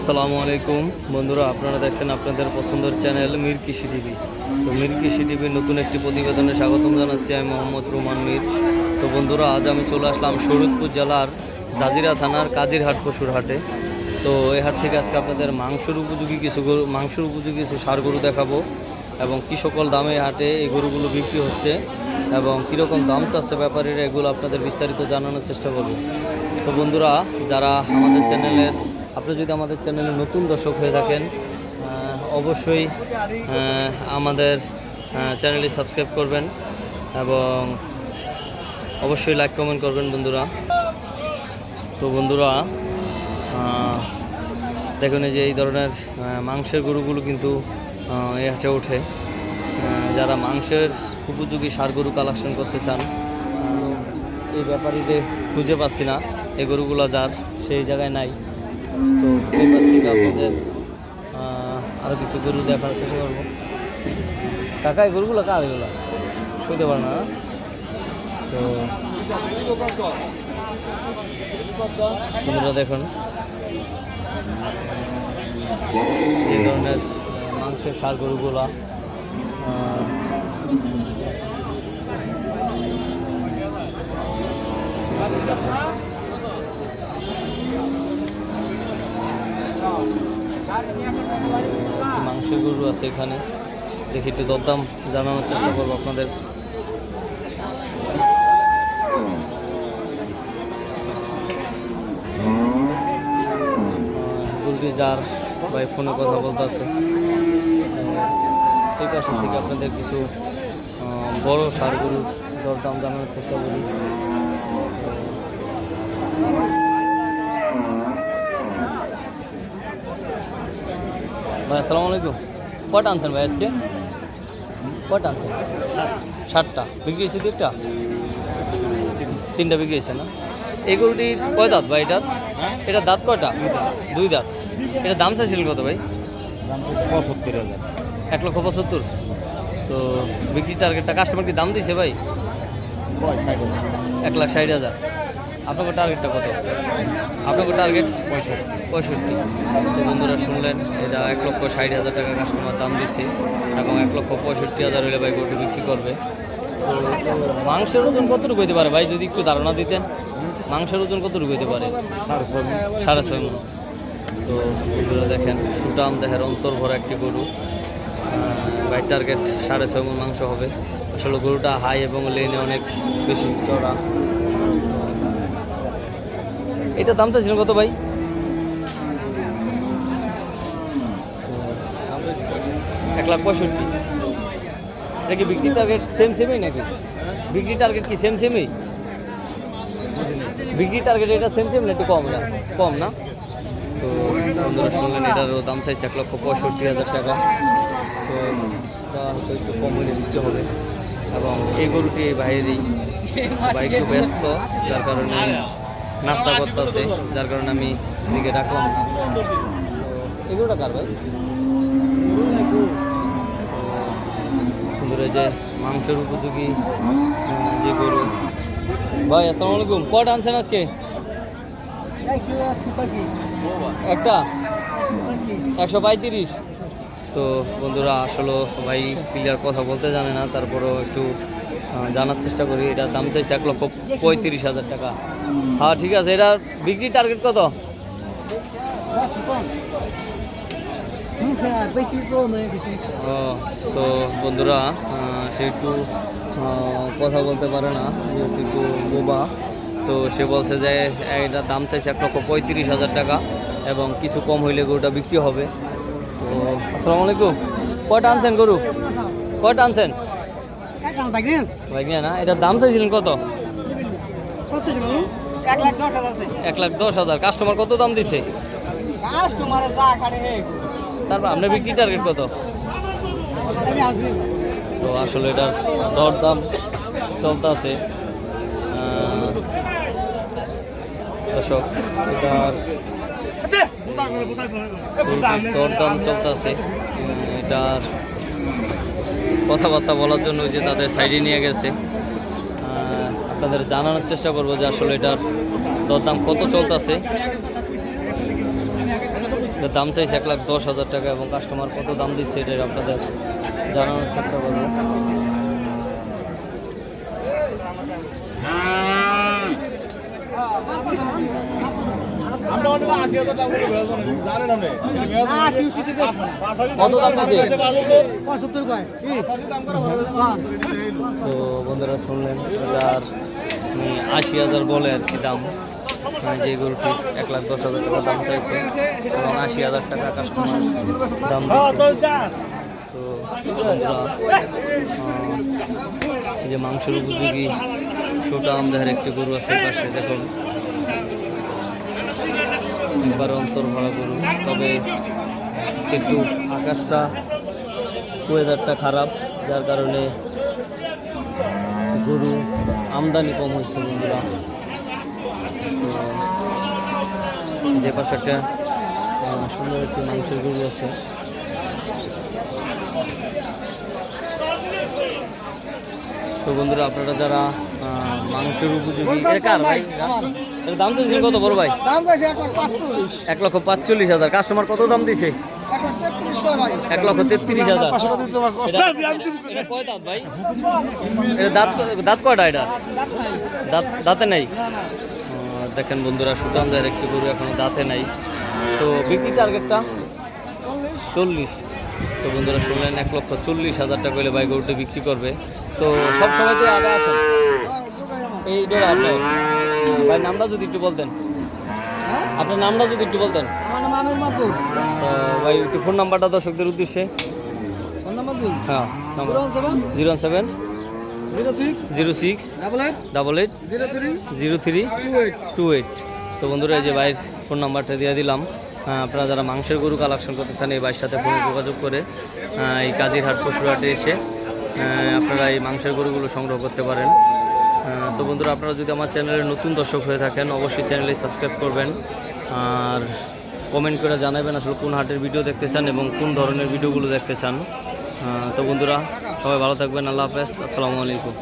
আসসালামু আলাইকুম বন্ধুরা, আপনারা দেখছেন আপনাদের পছন্দের চ্যানেল মীর কৃষি টিভি। তো মীর কৃষি টিভির নতুন একটি প্রতিবেদনে স্বাগতম জানাচ্ছি। আমি মোহাম্মদ রুমান মীর। তো বন্ধুরা, আজ আমি চলে আসলাম শরীয়তপুর জেলার জাজিরা থানার কাজিরহাট পশুর হাটে। তো এই হাট থেকে আজকে আপনাদের মাংসের উপযোগী কিছু ষাঁড় গরু দেখাবো এবং কী সকল দামে হাটে এই গরুগুলো বিক্রি হচ্ছে এবং কীরকম দাম চাচ্ছে ব্যাপারীরা, এগুলো আপনাদের বিস্তারিত জানানোর চেষ্টা করব। তো বন্ধুরা, যারা আপনি যদি আমাদের চ্যানেলে নতুন দর্শক হয়ে থাকেন, অবশ্যই আমাদের চ্যানেলটি সাবস্ক্রাইব করবেন এবং অবশ্যই লাইক কমেন্ট করবেন বন্ধুরা। তো বন্ধুরা, দেখুন এই যে এই ধরনের মাংসের গরুগুলো কিন্তু এই হাটে ওঠে। যারা মাংসের উপযোগী ষাঁড় গরু কালেকশন করতে চান, এই ব্যাপারীদের খুঁজে পাচ্ছি না, এই গরুগুলো যার সেই জায়গায় নাই। তো এই পাশ থেকে আপনাদের আরও কিছু গরু দেখার চেষ্টা করবো। কাকা, এই গরুগুলো কার? এগুলো বুঝতে পারে না। তো বন্ধুরা দেখুন, এই ধরনের মাংসের ষাঁড় গরুগুলা মাংসের গরু আছে এখানে। দেখি একটু দরদাম জানানোর চেষ্টা করবো আপনাদের। গরুটি যার ভাই ফোনে কথা বলতে আছে, এই পাশের থেকে আপনাদের কিছু বড় ষাঁড় গরুর দরদাম জানানোর চেষ্টা করি। ভাই আসসালামু আলাইকুম। কটা আনছেন ভাই আজকে? কটা আনছেন? 60টা বিক্রি হয়েছে। তিনটা বিক্রি হয়েছে না? এই গরুটির কয় দাঁত ভাই? এটার দাঁত কয়টা? দুই দাঁত। এটা দাম চাইছিলেন কত ভাই? 75,000। 1,75,000। তো বিক্রি টার্গেটটা কাস্টমার কি দাম দিয়েছে ভাই? 1,60,000। আপনাকে টার্গেটটা কত? আপনাকে টার্গেট 65। তো বন্ধুরা শুনলেন, এটা 1,60,000 টাকা কাস্টমার দাম দিচ্ছে এবং 1,65,000 হলে ভাই গরুটি বিক্রি করবে। তো মাংসের ওজন কতটুকু হইতে পারে ভাই, যদি একটু ধারণা দিতেন? মাংসের ওজন কতটুকু হইতে পারে? 6.5 মণ। তো বন্ধুরা দেখেন, সুটাম দেহের অন্তর ভরা একটি গরু। ভাই টার্গেট 6.5 মণ মাংস হবে। আসলে গরুটা হাই এবং লেনে অনেক বেশি চড়া। এটা দাম চাইছিলেন কত ভাই? 1,65,000। এটা কি বিক্রি টার্গেট সেমই নাকি? বিক্রি টার্গেট কি সেমই? বিক্রি টার্গেট এটা সেম না একটু কম না? তো বন্ধুরা শুনলেন, এটারও দাম চাইছে 1,65,000 টাকা। তো হয়তো একটু কম হলে দিতে হবে। এবং এই গরুটি এই বাইরেই একটু ব্যস্ত, যার কারণে নাস্তা করতেছে, যার কারণে আমি এদিকে রাখলাম না। তো এগুলোটা কার ভাই? বন্ধুরা, যে মাংসের উপযোগী যে গরু। ভাই আসসালামু আলাইকুম। কটা আনছেন আজকে? একটা 135। তো বন্ধুরা, আসলে ভাই ক্লিয়ার কথা বলতে জানে না, তারপরেও একটু জানার চেষ্টা করি। এটার দাম চাইছে 1,35,000 টাকা। হ্যাঁ ঠিক আছে। এটার বিক্রি টার্গেট কত? তো বন্ধুরা, সে একটু কথা বলতে পারে না, যেহেতু একটু বোবা। তো সে বলছে যে এটার দাম চাইছে 1,35,000 টাকা এবং কিছু কম হইলে গরুটা বিক্রি হবে। তো আসসালামু আলাইকুম। কয়টা আনছেন গরু? কয়টা আনছেন? না, এটার দাম চাইছিলেন কত? 1,10,000। কাস্টমার কত দাম দিছে? তারপর আপনার বিক্রি টার্গেট কত? তো আসলে এটার দরদাম চলতে আছে দর্শক, এটার দরদাম চলতে আছে। এটার কথাবার্তা বলার জন্য যে তাদের সাইডে নিয়ে গেছে, আপনাদের জানানোর চেষ্টা করবো যে আসলে এটার দরদাম কত চলতেছে। এটার দাম চাইছে 1,10,000 টাকা এবং কাস্টমার কত দাম দিচ্ছে এটা আপনাদের জানানোর চেষ্টা করবো। কত দাম দিচ্ছে? তো বন্ধুরা শুনলেন এটার 80,000 বলে আর কি দাম, যে গরুটি 1,10,000 টাকা দাম চাইছে এবং 80,000 টাকা কাস্টমার দাম দিচ্ছে। তো বন্ধুরা, এই যে মাংসের উপযোগী ছোটা আমদার একটি গরু আছে পাশে দেখুন, একবার অন্তর ভরা গরু। তবে একটু আকাশটা ওয়েদারটা খারাপ, যার কারণে গরু আমদানি কম হয়েছে বন্ধুরা। যে পাশে একটা সুন্দর একটি মাংসের গরু আছে। তো বন্ধুরা, আপনারা যারা মাংসের উপযোগী এর দাম চাইছেন কত বড় ভাই? দাম চাইছে 1,45,000 1,45,000। কাস্টমার কত দাম দিছে? 1,33 টাকা ভাই। 1,33,000। এটা কয় দাঁত ভাই? এটা দাঁত কয়টা? এটা দাঁত নাই। দাঁতে নাই। না না। দেখেন বন্ধুরা, সুটামদার একটি গরু এখনো দাঁতে নাই। তো বিক্রি টার্গেটটা 40। তো বন্ধুরা শুনলেন 1,40,000 টাকা হলে ভাই গরুটা বিক্রি করবে। তো সব সময় তো আগে আসেন এই ডোরা আপনার ভাই, নামটা যদি একটু বলতেন, আপনার নামটা যদি একটু বলতেন। আমার নাম আমির মাহবুব। তো ভাই একটু ফোন নাম্বারটা দর্শকদের উদ্দেশ্যে। ফোন নাম্বার দিন। হ্যাঁ, 017 07 06 06 88 88 03 03 28। 28। তো বন্ধুরা, এই যে ভাইয়ের ফোন নাম্বারটা দিয়ে দিলাম। আপনারা যারা মাংসের গরু কালেকশন করতে চান এই ভাইয়ের সাথে ফোনে যোগাযোগ করে এই কাজিরহাট পশুরহাটে এসে আপনারা এই মাংসের গরুগুলো সংগ্রহ করতে পারেন। তো বন্ধুরা, আপনারা যদি আমার চ্যানেলের নতুন দর্শক হয়ে থাকেন অবশ্যই চ্যানেলে সাবস্ক্রাইব করবেন আর কমেন্ট করে জানাবেন আসলে কোন হাটের ভিডিও দেখতে চান এবং কোন ধরনের ভিডিওগুলো দেখতে চান। তো বন্ধুরা, সবাই ভালো থাকবেন। আল্লাহ হাফেজ, আসসালামু আলাইকুম।